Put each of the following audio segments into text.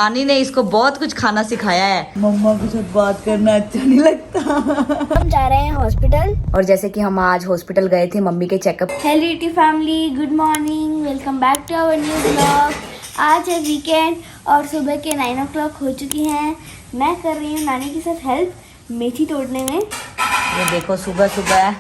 नानी ने इसको बहुत कुछ खाना सिखाया है। मम्मा के साथ बात करना अच्छा नहीं लगता। हम जा रहे हैं हॉस्पिटल। और जैसे कि हम आज हॉस्पिटल गए थे मम्मी के checkup. Hello UT family, good morning, welcome back to our new vlog. आज है वीकेंड और सुबह के 9 o'clock हो चुकी हैं। मैं कर रही हूँ नानी के साथ हेल्प मेथी तोड़ने में। ये देखो सुबह सुबह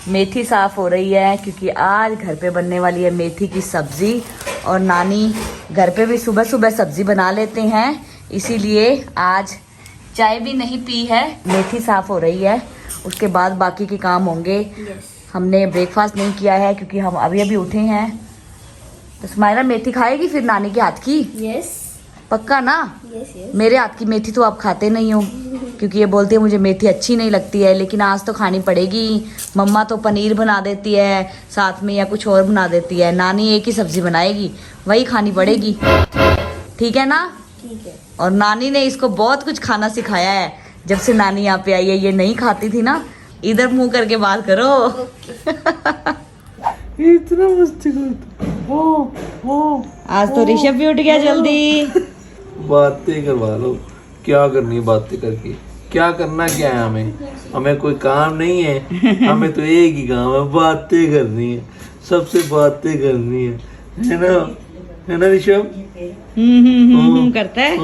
मेथी साफ हो रही है क्योंकि आज घर पे बनने वाली है मेथी की सब्जी। और नानी घर पे भी सुबह सुबह सब्जी बना लेते हैं, इसीलिए आज चाय भी नहीं पी है। मेथी साफ हो रही है, उसके बाद बाकी के काम होंगे। हमने ब्रेकफास्ट नहीं किया है क्योंकि हम अभी अभी उठे हैं। तो सुमायरा मेथी खाएगी फिर नानी के हाथ की? यस पक्का ना? यस। मेरे हाथ की मेथी तो आप खाते नहीं हो क्योंकि ये बोलती है मुझे मेथी अच्छी नहीं लगती है, लेकिन आज तो खानी पड़ेगी। मम्मा तो पनीर बना देती है साथ में या कुछ और बना देती है, नानी एक ही सब्जी बनाएगी, वही खानी पड़ेगी। ठीक है ना? ठीक है। और नानी ने इसको बहुत कुछ खाना सिखाया है जब से नानी यहाँ पे आई है। ये नहीं खाती थी ना। इधर मुंह करके बात करो। इतना मस्ती करता ओ आज तो ऋषभ भी उठ गया जल्दी। बातें करवा लो, क्या करनी है बातें करके? क्या करना क्या है हमें? हमें कोई काम नहीं है, हमें तो एक ही काम है, बातें करनी है, सबसे बातें करनी है ना? है ना ऋषभ? करता है।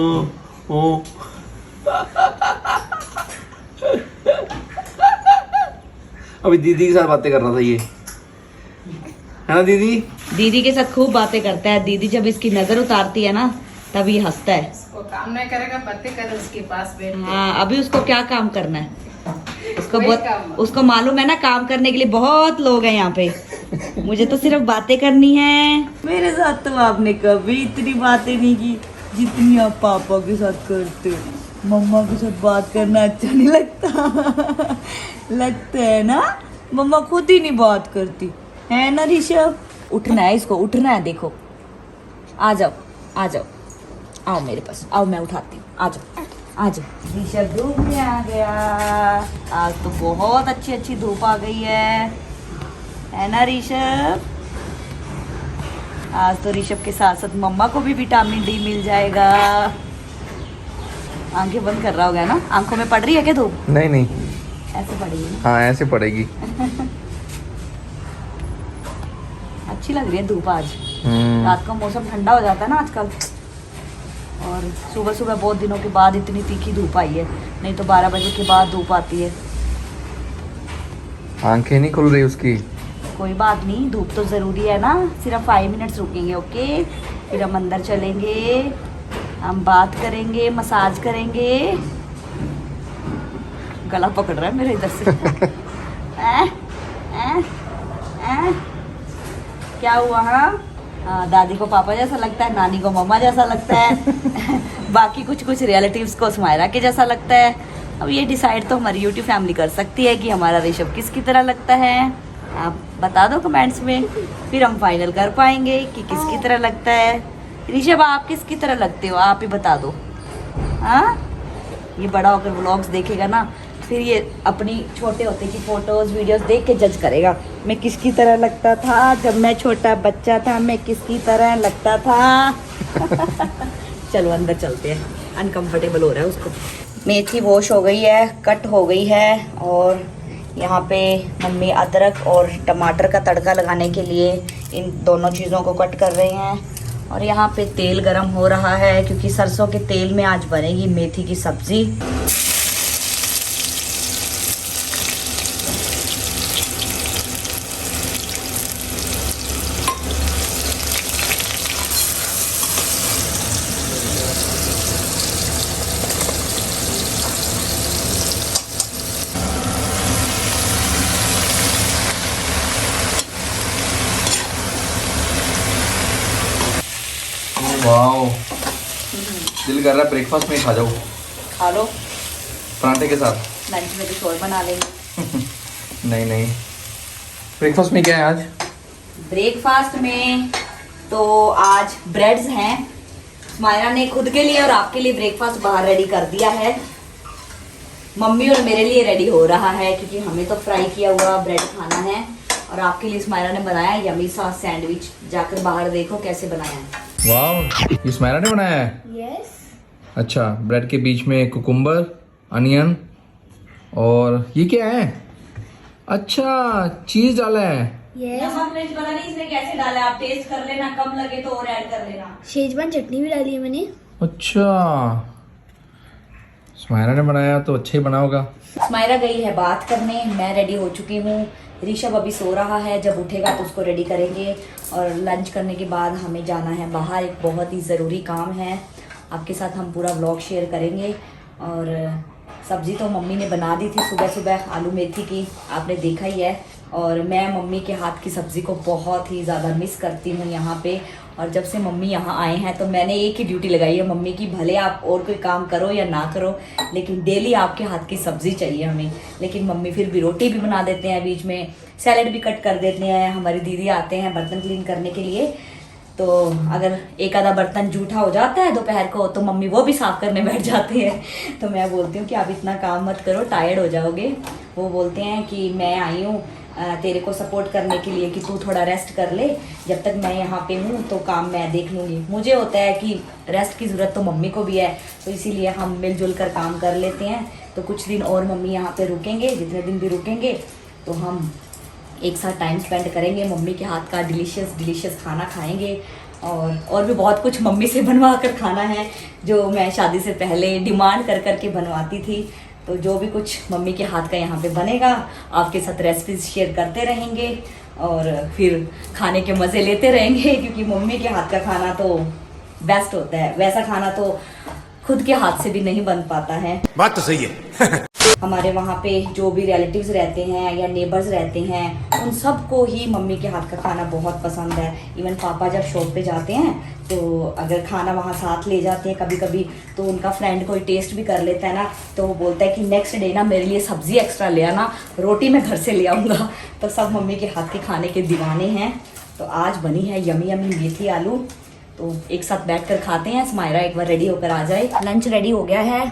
ओ अभी दीदी के साथ बातें कर रहा था ये, है ना दीदी? दीदी के साथ खूब बातें करता है। दीदी जब इसकी नजर उतारती है ना तब ये हंसता है। वो काम नहीं करेगा, बातें करे उसके पास बैठ के। हाँ, अभी उसको क्या काम करना है? उसको वही बहुत काम। उसको मालूम है ना, काम करने के लिए बहुत लोग हैं यहाँ पे। मुझे तो सिर्फ बातें करनी है। मेरे साथ तो आपने कभी इतनी बातें नहीं की जितनी आप पापा के साथ करते हो। मम्मा के साथ बात करना अच्छा नहीं लगता। लगता है ना? मम्मा खुद ही नहीं बात करती है ना ऋषभ? उठना है इसको, उठना है। देखो आ जाओ आ जाओ, आओ मेरे पास आओ, मैं उठाती हूँ। आ जाओ आ जाओ। ऋषभ धूप में आ गया। आज तो बहुत अच्छी अच्छी धूप आ गई है ना ऋषभ? आज तो ऋषभ के साथ साथ मम्मा को भी विटामिन डी मिल जाएगा। आंखें बंद कर रहा होगा ना? आंखों में पड़ रही है क्या धूप? नहीं नहीं, ऐसे पड़ेगी ना? हाँ ऐसे पड़ेगी। अच्छी लग रही है धूप आज। रात का मौसम ठंडा हो जाता है ना आजकल, और सुबह सुबह बहुत दिनों के बाद इतनी तीखी धूप आई है। नहीं तो 12 बजे के बाद धूप आती है। आंखें नहीं खुल रही उसकी। कोई बात नहीं, धूप तो ज़रूरी है ना। सिर्फ 5 मिनट्स रुकेंगे, ओके? फिर हम अंदर चलेंगे, हम बात करेंगे, मसाज करेंगे। गला पकड़ रहा है मेरा इधर से। क्या हुआ? हाँ, दादी को पापा जैसा लगता है, नानी को मम्मा जैसा लगता है। बाकी कुछ कुछ रिलेटिव्स को सुमायरा के जैसा लगता है। अब ये डिसाइड तो हमारी यूट्यूब फैमिली कर सकती है कि हमारा ऋषभ किसकी तरह लगता है। आप बता दो कमेंट्स में, फिर हम फाइनल कर पाएंगे कि किसकी तरह लगता है। ऋषभ आप किसकी तरह लगते हो, आप ही बता दो। हाँ, ये बड़ा होकर व्लॉग्स देखेगा ना, फिर ये अपनी छोटे होते की फोटोज वीडियोस देख के जज करेगा मैं किसकी तरह लगता था जब मैं छोटा बच्चा था, मैं किसकी तरह लगता था। चलो अंदर चलते हैं, अनकंफर्टेबल हो रहा है उसको। मेथी वॉश हो गई है, कट हो गई है, और यहाँ पे मम्मी अदरक और टमाटर का तड़का लगाने के लिए इन दोनों चीज़ों को कट कर रहे हैं। और यहाँ पे तेल गरम हो रहा है क्योंकि सरसों के तेल में आज बनेगी मेथी की सब्जी। वाओ, दिल कर रहा है ब्रेकफास्ट में ही खा जाओ। खा लो, पराठे के साथ। लंच में कुछ और बना लेंगे। नहीं नहीं, ब्रेकफास्ट में क्या है आज? ब्रेकफास्ट में तो आज ब्रेड्स हैं। मायरा ने खुद के लिए और आपके लिए ब्रेकफास्ट बाहर रेडी कर दिया है। मम्मी और मेरे लिए रेडी हो रहा है क्योंकि हमें तो फ्राई किया हुआ ब्रेड खाना है। और आपके लिए स्माइरा ने बनाया यमी सा सैंडविच। जाकर बाहर देखो कैसे बनाया है। वाह, ये स्माइरा ने बनाया है। यस। अच्छा, ब्रेड के बीच में कुकुम्बर, अनियन, और ये क्या है? अच्छा, चीज डाला है। नमक मिर्च पता नहीं इसने कैसे डाला है, आप टेस्ट कर लेना, कम लगे तो और ऐड कर लेना। शेजवान चटनी भी डाली है मैंने। अच्छा, स्मायरा ने बनाया तो अच्छा ही बना होगा। स्मायरा गई है बात करने, मैं रेडी हो चुकी हूँ। ऋषभ अभी सो रहा है, जब उठेगा तो उसको रेडी करेंगे और लंच करने के बाद हमें जाना है बाहर, एक बहुत ही ज़रूरी काम है। आपके साथ हम पूरा व्लॉग शेयर करेंगे। और सब्ज़ी तो मम्मी ने बना दी थी सुबह सुबह, आलू मेथी की, आपने देखा ही है। और मैं मम्मी के हाथ की सब्ज़ी को बहुत ही ज़्यादा मिस करती हूँ यहाँ पे। और जब से मम्मी यहाँ आए हैं तो मैंने एक ही ड्यूटी लगाई है मम्मी की, भले आप और कोई काम करो या ना करो, लेकिन डेली आपके हाथ की सब्ज़ी चाहिए हमें। लेकिन मम्मी फिर भी रोटी भी बना देते हैं, बीच में सैलेड भी कट कर देते हैं। हमारी दीदी आते हैं बर्तन क्लीन करने के लिए, तो अगर एक आधा बर्तन जूठा हो जाता है दोपहर को तो मम्मी वो भी साफ़ करने बैठ जाती है। तो मैं बोलती हूँ कि आप इतना काम मत करो, टायर्ड हो जाओगे। वो बोलते हैं कि मैं आई हूँ तेरे को सपोर्ट करने के लिए कि तू थोड़ा रेस्ट कर ले, जब तक मैं यहाँ पे हूँ तो काम मैं देख लूँगी। मुझे होता है कि रेस्ट की ज़रूरत तो मम्मी को भी है, तो इसीलिए हम मिलजुल कर काम कर लेते हैं। तो कुछ दिन और मम्मी यहाँ पे रुकेंगे, जितने दिन भी रुकेंगे तो हम एक साथ टाइम स्पेंड करेंगे, मम्मी के हाथ का डिलीशियस खाना खाएंगे। और भी बहुत कुछ मम्मी से बनवा कर खाना है, जो मैं शादी से पहले डिमांड कर कर के बनवाती थी। तो जो भी कुछ मम्मी के हाथ का यहाँ पे बनेगा, आपके साथ रेसिपीज शेयर करते रहेंगे और फिर खाने के मज़े लेते रहेंगे, क्योंकि मम्मी के हाथ का खाना तो बेस्ट होता है। वैसा खाना तो खुद के हाथ से भी नहीं बन पाता है। बात तो सही है। हमारे वहाँ पे जो भी रिलेटिव्स रहते हैं या नेबर्स रहते हैं, उन सबको ही मम्मी के हाथ का खाना बहुत पसंद है। इवन पापा जब शॉप पे जाते हैं तो अगर खाना वहाँ साथ ले जाते हैं कभी कभी, तो उनका फ्रेंड कोई टेस्ट भी कर लेता है ना, तो वो बोलता है कि नेक्स्ट डे ना मेरे लिए सब्ज़ी एक्स्ट्रा ले आना, रोटी मैं घर से ले आऊँगा। तो सब मम्मी के हाथ के खाने के दीवाने हैं। तो आज बनी है यमी यमी मेथी आलू, तो एक साथ बैठ कर खाते हैं। स्मायरा एक बार रेडी होकर आ जाए। लंच रेडी हो गया है,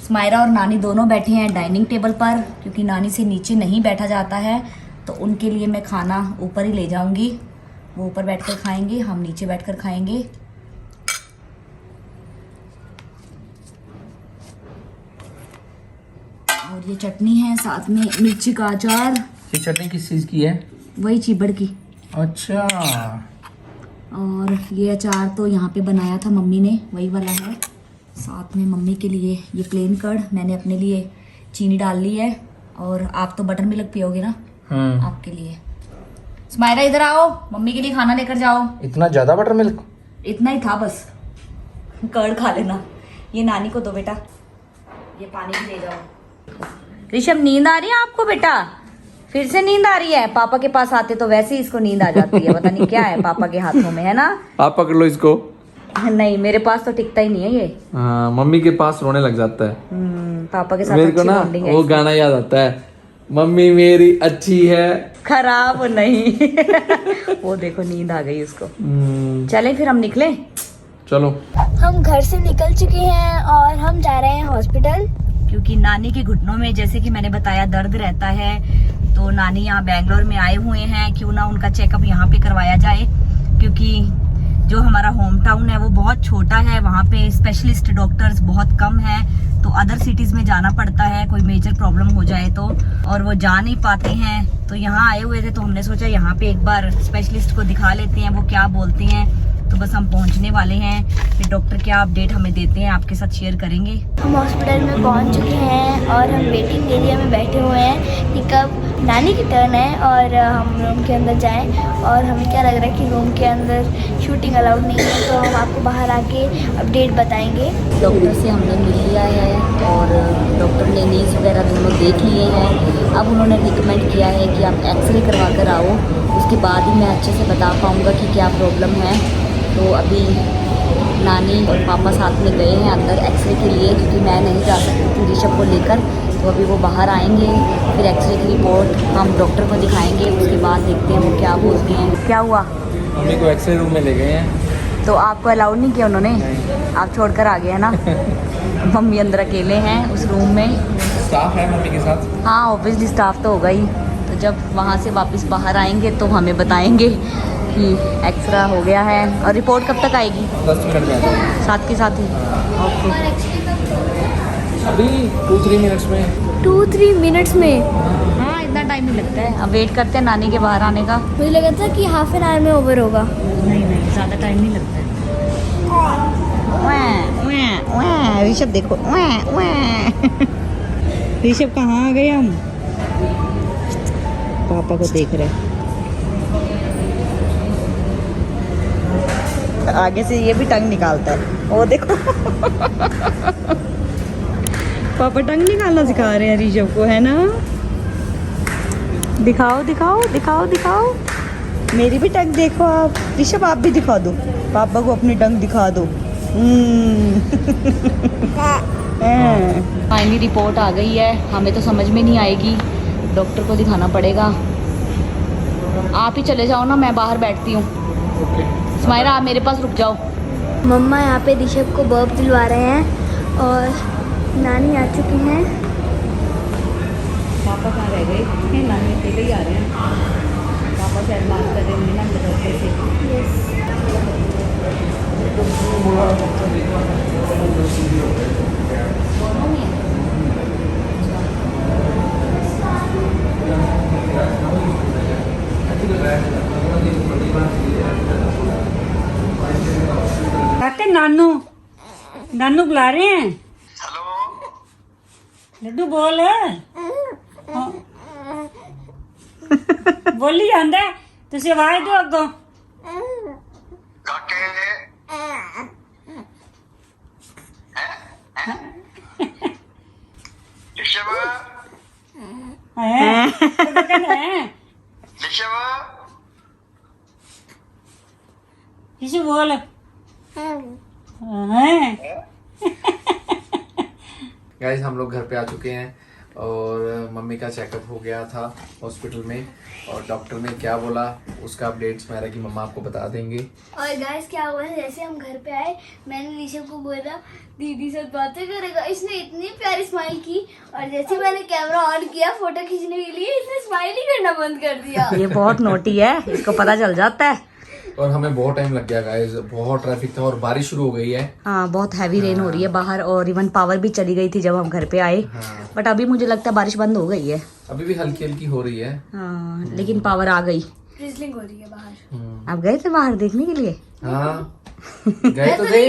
स्मायरा और नानी दोनों बैठे हैं डाइनिंग टेबल पर, क्योंकि नानी से नीचे नहीं बैठा जाता है, तो उनके लिए मैं खाना ऊपर ही ले जाऊंगी। वो ऊपर बैठकर खाएंगे, हम नीचे बैठकर खाएंगे। और ये चटनी है, साथ में मिर्ची का अचार। ये चटनी किस चीज़ की है? वही चिबड़ की। अच्छा, और ये अचार तो यहाँ पे बनाया था मम्मी ने, वही वाला है। साथ में मम्मी के लिए ये प्लेन कर्ड, मैंने अपने लिए चीनी डाल ली है। और आप तो बटर मिल्क पियोगे ना, आपके लिए। स्माइरा इधर आओ, मम्मी के लिए खाना लेकर जाओ। इतना ज़्यादा बटर मिल्क? इतना ही था बस, कर्ड खा लेना। ये नानी को दो बेटा, ये पानी भी ले जाओ। ऋषभ, नींद आ रही है आपको बेटा? फिर से नींद आ रही है? पापा के पास आते तो वैसे ही इसको नींद आ जाती है, पता नहीं क्या है पापा के हाथों में, है ना? आप पकड़ लो इसको। नहीं, मेरे पास तो टिकता ही नहीं है ये। हाँ, मम्मी के पास रोने लग जाता है। पापा के साथ मेरे को अच्छी ना बॉन्डिंग है। वो गाना याद आता है, मम्मी मेरी अच्छी है, खराब नहीं। वो देखो नींद आ गई उसको। चले फिर हम निकले। चलो। हम घर से निकल चुके हैं और हम जा रहे हैं हॉस्पिटल, क्योंकि नानी के घुटनों में, जैसे कि मैंने बताया, दर्द रहता है। तो नानी यहाँ बैंगलोर में आए हुए हैं, क्यों ना उनका चेकअप यहाँ पे करवाया जाए, क्योंकि जो हमारा होम टाउन है वो बहुत छोटा है, वहाँ पे स्पेशलिस्ट डॉक्टर्स बहुत कम हैं, तो अदर सिटीज़ में जाना पड़ता है कोई मेजर प्रॉब्लम हो जाए तो, और वो जा नहीं पाते हैं। तो यहाँ आए हुए थे तो हमने सोचा यहाँ पे एक बार स्पेशलिस्ट को दिखा लेते हैं, वो क्या बोलते हैं। तो बस हम पहुँचने वाले हैं, फिर डॉक्टर क्या अपडेट हमें देते हैं आपके साथ शेयर करेंगे। हम हॉस्पिटल में पहुंच चुके हैं और हम वेटिंग एरिया में बैठे हुए हैं कि कब नानी की टर्न है और हम रूम के अंदर जाएं। और हमें क्या लग रहा है कि रूम के अंदर शूटिंग अलाउड नहीं है, तो हम आपको बाहर आके अपडेट बताएंगे। डॉक्टर से हमने मिल लिया है और डॉक्टर ने नीज वगैरह दोनों देख लिए हैं। अब उन्होंने रिकमेंड किया है कि आप एक्सरे करवा कर आओ, उसके बाद ही मैं अच्छे से बता पाऊँगा कि क्या प्रॉब्लम है। तो अभी नानी और पापा साथ में गए हैं अंदर एक्सरे के लिए, क्योंकि मैं नहीं जा सकती थी ऋषभ को लेकर। तो अभी वो बाहर आएंगे, फिर एक्सरे की रिपोर्ट हम डॉक्टर को दिखाएंगे, उसके बाद देखते हैं वो क्या बोलते हैं। क्या हुआ? मम्मी को एक्सरे रूम में ले गए हैं। तो आपको अलाउड नहीं किया उन्होंने? आप छोड़कर आ गए हैं ना? मम्मी अंदर अकेले हैं उस रूम में। स्टाफ है मम्मी के साथ? हाँ, ऑब्वियसली स्टाफ तो होगा ही। तो जब वहाँ से वापस बाहर आएंगे तो हमें बताएंगे एक्सरा हो गया है। और रिपोर्ट कब तक आएगी? 10 मिनट में आ जाएगी। साथ के साथ ही? ओके। और एक्चुअली अभी 2-3 मिनट्स में। 2-3 मिनट्स में? हाँ, इतना टाइम नहीं लगता है। अब वेट करते हैं नानी के बाहर आने का। मुझे लगा था कि हाफ एन आवर में ओवर होगा। नहीं नहीं, ज़्यादा टाइम नहीं लगता है। ऋषभ देखो, ऋषभ कहाँ आ गए हम? पापा को देख रहे हैं। आगे से ये भी टंग निकालता है, वो देखो। पापा टंग निकालना सिखा रहे हैं ऋषभ को, है ना? दिखाओ दिखाओ दिखाओ दिखाओ, मेरी भी टंग देखो आप। ऋषभ आप भी दिखा दो, पापा को अपनी टंग दिखा दो। फाइनली रिपोर्ट आ गई है। हमें तो समझ में नहीं आएगी, डॉक्टर को दिखाना पड़ेगा। आप ही चले जाओ ना, मैं बाहर बैठती हूँ। स्माइरा आप मेरे पास रुक जाओ। मम्मा यहाँ पे ऋषभ को बर्फ दिलवा रहे हैं और नानी आ चुकी हैं। पापा कहाँ रह गए? नानी अकेले ही आ रहे हैं। पापा शायद बात कर रहे होंगे ना डॉक्टर से। आते नानू नानू बुला रहे हैं। लड्डू बोल। हाँ। बोली ਜਾਂਦਾ ਤੁਸੀਂ ਆਵਾਜ਼ ਦਿਓ ਅੱਗੋਂ। ਹੈ ਤਾਂ ਕਹਿੰਦਾ ਹੈ किसी बोल। गाइस हम लोग घर पे आ चुके हैं और मम्मी का चेकअप हो गया था हॉस्पिटल में और डॉक्टर ने क्या बोला उसका अपडेट्स मेरा की मम्मा आपको बता देंगे। और गाइस क्या हुआ है, जैसे हम घर पे आए मैंने ऋषभ को बोला दीदी से बातें करेगा। इसने इतनी प्यारी स्माइल की और जैसे मैंने कैमरा ऑन किया फोटो खींचने के लिए इसने स्माइल ही करना बंद कर दिया। ये बहुत नोटी है, इसको पता चल जाता है। और हमें बहुत टाइम लग गया गाइस, बहुत ट्रैफिक था और बारिश शुरू हो गई है। हाँ, बहुत हैवी रेन हो रही है बाहर और इवन पावर भी चली गई थी जब हम घर पे आए। हाँ। बट अभी मुझे लगता है बारिश बंद हो गई है। अभी भी हल्की हल्की हो रही है। हाँ, लेकिन पावर आ गई। ड्रिजलिंग हो रही है बाहर। आप गए थे बाहर देखने के लिए? हाँ गए तो थे,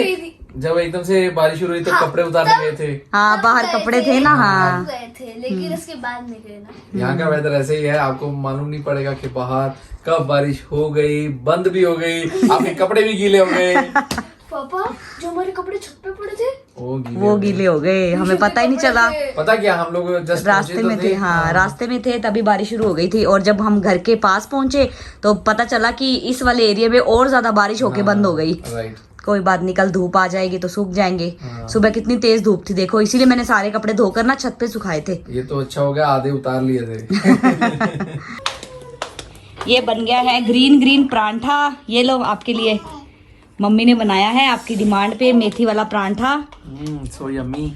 जब एकदम से बारिश शुरू हुई तो कपड़े उतारने गए थे। हाँ, बाहर कपड़े थे ना। हाँ, गए थे लेकिन उसके बाद नहीं गए ना। यहाँ का वेदर ऐसे ही है, आपको मालूम नहीं पड़ेगा कि बाहर कब बारिश हो गई, बंद भी हो गई, आपके कपड़े भी गीले हो गए। पापा जो हमारे कपड़े छत पे पड़े थे वो गीले हो गए, हमें पता ही नहीं चला। पता क्या, हम लोग जस्ट रास्ते में थे। हाँ, रास्ते में थे तभी बारिश शुरू हो गई थी और जब हम घर के पास पहुंचे तो पता चला कि इस वाले एरिया में और ज्यादा बारिश होके बंद हो गई। राइट, कोई बात नहीं, कल धूप आ जाएगी तो सूख जाएंगे। सुबह कितनी तेज धूप थी देखो, इसीलिए मैंने सारे कपड़े धोकर ना छत पे सुखाए थे। ये तो अच्छा हो गया, आधे उतार लिए थे। ये बन गया है ग्रीन ग्रीन परांठा। ये लो आपके लिए, मम्मी ने बनाया है आपकी डिमांड पे मेथी वाला परांठा। So yummy.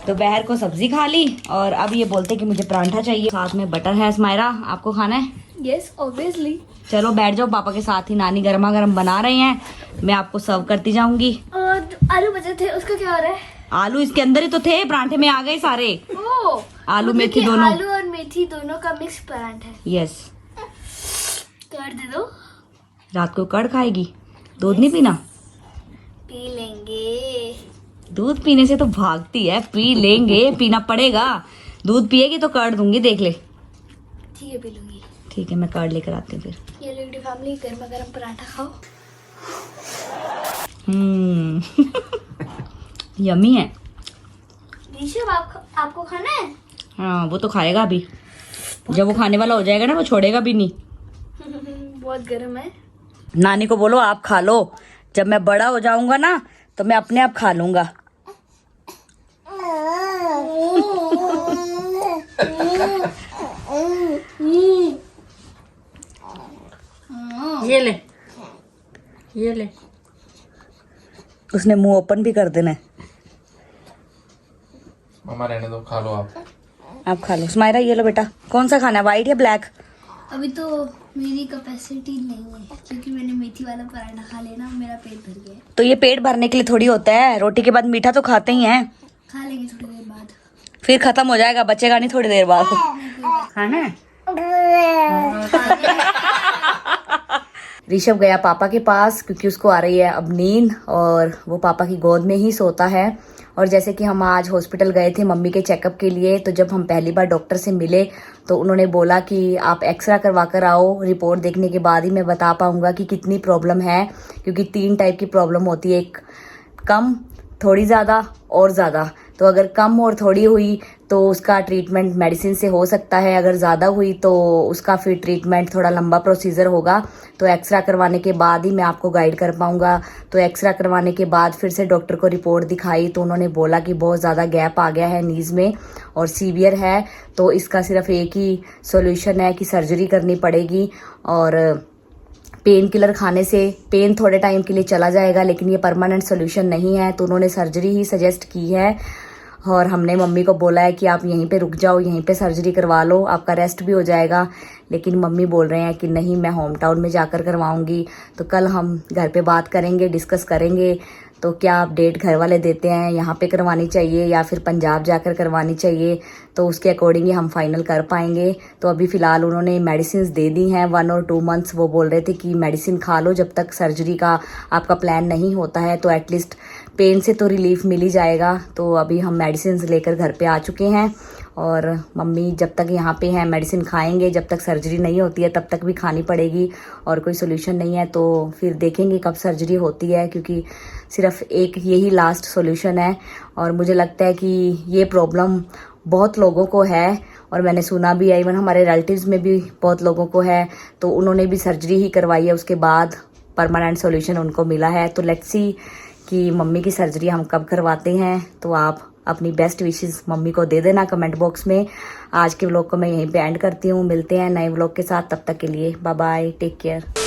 दोपहर को सब्जी खा ली और अब ये बोलते कि मुझे परांठा चाहिए, साथ में बटर है। स्माइरा आपको खाना है? Yes obviously. चलो बैठ जाओ पापा के साथ ही, नानी गर्मा गर्म बना रही हैं, मैं आपको सर्व करती जाऊंगी। और आलू बचे थे उसका क्या हो रहा है? आलू इसके अंदर ही तो थे, परांठे में आ गए सारे। ओ, आलू मतलब मेथी कि दोनों। आलू और मेथी दोनों का मिक्स परांठा है। यस। कर दे दो। रात को कड़ खाएगी? दूध नहीं पीना? पी लेंगे। दूध पीने से तो भागती है, पी लेंगे, पीना पड़ेगा। दूध पिएगी तो कर्ड दूंगी, देख ले। ठीक है पी लूंगी। ठीक है, मैं कर्ड लेकर आती हूँ फिर। ये लिट्टी फैमिली गर्मा गर्म पराठा खाओ। यम्मी है। ऋषभ आपको खाना है? हाँ, वो तो खाएगा अभी, जब वो खाने वाला हो जाएगा ना वो छोड़ेगा भी नहीं। बहुत गर्म है। नानी को बोलो आप खा लो, जब मैं बड़ा हो जाऊंगा ना तो मैं अपने आप खा लूंगा। ये ले ये ले। उसने मुंह ओपन भी कर देना है। मम्मा रहने दो, खा लो आप। आप खा लो। स्माइरा ये लो बेटा, कौन सा खाना है, व्हाइट या ब्लैक? अभी तो मेरी कैपेसिटी नहीं है क्योंकि मैंने मेथी वाला पराठा खा लिया ना, मेरा पेट भर गया है। तो ये पेट भरने के लिए थोड़ी होता है, रोटी के बाद मीठा तो खाते ही हैं, खा लेंगे थोड़ी देर बाद। फिर खत्म हो जाएगा, बचेगा नहीं थोड़ी देर बाद। खाना है? ऋषभ गया पापा के पास क्योंकि उसको आ रही है अब नींद और वो पापा की गोद में ही सोता है। और जैसे कि हम आज हॉस्पिटल गए थे मम्मी के चेकअप के लिए, तो जब हम पहली बार डॉक्टर से मिले तो उन्होंने बोला कि आप एक्सरा करवा कर आओ, रिपोर्ट देखने के बाद ही मैं बता पाऊंगा कि कितनी प्रॉब्लम है, क्योंकि 3 टाइप की प्रॉब्लम होती है, एक कम, थोड़ी ज़्यादा और ज़्यादा। तो अगर कम और थोड़ी हुई तो उसका ट्रीटमेंट मेडिसिन से हो सकता है, अगर ज़्यादा हुई तो उसका फिर ट्रीटमेंट थोड़ा लंबा प्रोसीजर होगा। तो एक्सरा करवाने के बाद ही मैं आपको गाइड कर पाऊंगा। तो एक्सरा करवाने के बाद फिर से डॉक्टर को रिपोर्ट दिखाई तो उन्होंने बोला कि बहुत ज़्यादा गैप आ गया है नीज़ में और सीवियर है, तो इसका सिर्फ एक ही सॉल्यूशन है कि सर्जरी करनी पड़ेगी। और पेन किलर खाने से पेन थोड़े टाइम के लिए चला जाएगा, लेकिन ये परमानेंट सोल्यूशन नहीं है, तो उन्होंने सर्जरी ही सजेस्ट की है। और हमने मम्मी को बोला है कि आप यहीं पे रुक जाओ, यहीं पे सर्जरी करवा लो, आपका रेस्ट भी हो जाएगा। लेकिन मम्मी बोल रहे हैं कि नहीं, मैं होम टाउन में जाकर करवाऊंगी। तो कल हम घर पे बात करेंगे, डिस्कस करेंगे तो क्या अपडेट घर वाले देते हैं, यहाँ पे करवानी चाहिए या फिर पंजाब जाकर करवानी चाहिए, तो उसके अकॉर्डिंग ही हम फाइनल कर पाएंगे। तो अभी फ़िलहाल उन्होंने मेडिसिन दे दी हैं 1 और 2 मंथ्स। वो बोल रहे थे कि मेडिसिन खा लो जब तक सर्जरी का आपका प्लान नहीं होता है, तो एटलीस्ट पेन से तो रिलीफ मिल ही जाएगा। तो अभी हम मेडिसिन लेकर घर पे आ चुके हैं और मम्मी जब तक यहाँ पे हैं मेडिसिन खाएंगे, जब तक सर्जरी नहीं होती है तब तक भी खानी पड़ेगी और कोई सोल्यूशन नहीं है तो फिर देखेंगे कब सर्जरी होती है, क्योंकि सिर्फ एक यही लास्ट सोल्यूशन है। और मुझे लगता है कि ये प्रॉब्लम बहुत लोगों को है और मैंने सुना भी है, इवन हमारे रिलेटिव्स में भी बहुत लोगों को है, तो उन्होंने भी सर्जरी ही करवाई है, उसके बाद परमानेंट सोल्यूशन उनको मिला है। तो लेट्स सी कि मम्मी की सर्जरी हम कब करवाते हैं। तो आप अपनी बेस्ट विशेस मम्मी को दे देना कमेंट बॉक्स में। आज के व्लॉग को मैं यहीं पे एंड करती हूँ, मिलते हैं नए व्लॉग के साथ, तब तक के लिए बाय बाय, टेक केयर।